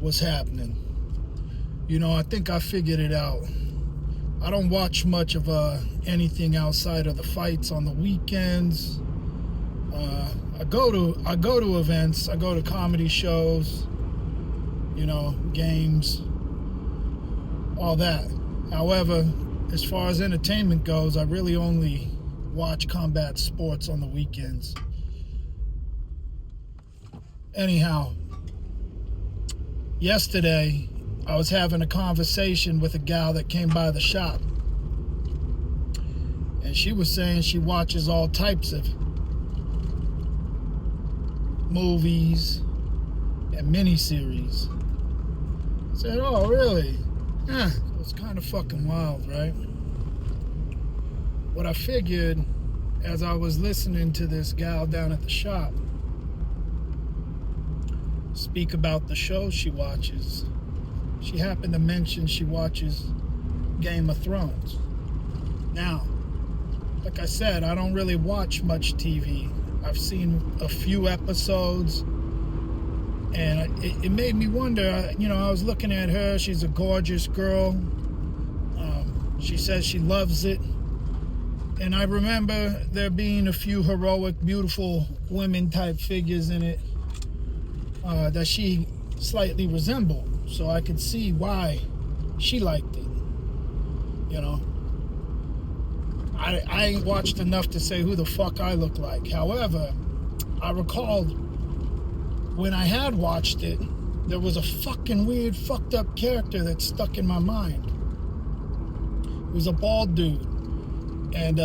what's happening. You know, I think I figured it out. I don't watch much of anything outside of the fights on the weekends. I go to events. I go to comedy shows. You know, games, all that. However, as far as entertainment goes, I really only watch combat sports on the weekends. Anyhow, yesterday I was having a conversation with a gal that came by the shop, and she was saying she watches all types of movies and miniseries. I said, oh, really? Yeah, it's kind of fucking wild, right? What I figured as I was listening to this gal down at the shop speak about the shows she watches, she happened to mention she watches Game of Thrones. Now, like I said, I don't really watch much TV. I've seen a few episodes, and it made me wonder. You know, I was looking at her. She's a gorgeous girl. She says she loves it. And I remember there being a few heroic, beautiful women type figures in it that she slightly resembled. So I could see why she liked it. You know, I ain't watched enough to say who the fuck I look like. However, I recalled when I had watched it, there was a fucking weird, fucked up character that stuck in my mind. He was a bald dude, and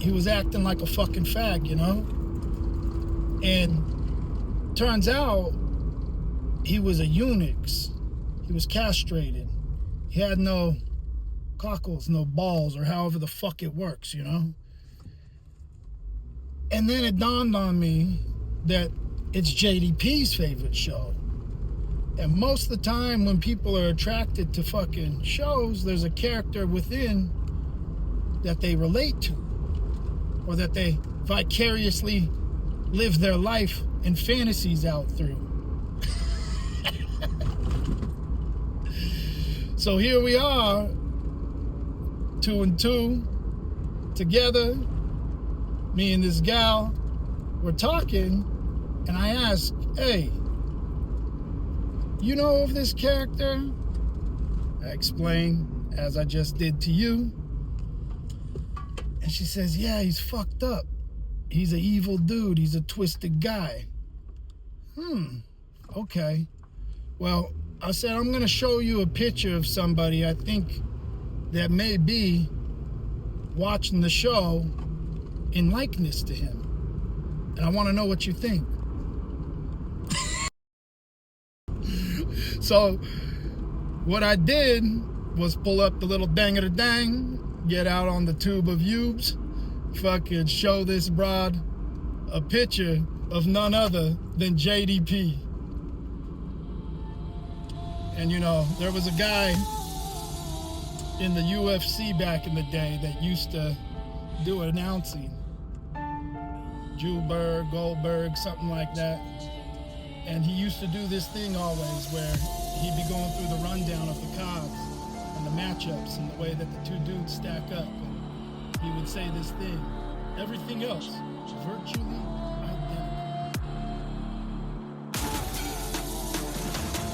he was acting like a fucking fag, you know? And turns out he was a eunuch. He was castrated. He had no cockles, no balls, or however the fuck it works, you know? And then it dawned on me that it's JDP's favorite show. And most of the time when people are attracted to fucking shows, there's a character within that they relate to, or that they vicariously live their life and fantasies out through. So here we are, 2 and 2, together, me and this gal, we're talking, and I ask, hey, you know of this character? I explain, as I just did to you. And she says, yeah, he's fucked up. He's an evil dude. He's a twisted guy. Okay. Well, I said, I'm going to show you a picture of somebody I think that may be watching the show in likeness to him. And I want to know what you think. So what I did was pull up the little dang-a-da-dang, get out on the tube of Ubes, fucking show this broad a picture of none other than JDP. And you know, there was a guy in the UFC back in the day that used to do announcing. Juberg, Goldberg, something like that. And he used to do this thing always where he'd be going through the rundown of the cards and the matchups and the way that the two dudes stack up. And he would say this thing, everything else, virtually identical.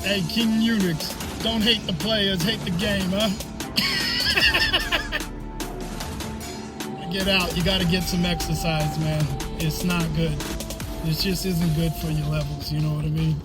Hey, King Eunuchs, don't hate the players, hate the game, huh? Get out, you gotta get some exercise, man. It's not good. It just isn't good for your levels, you know what I mean?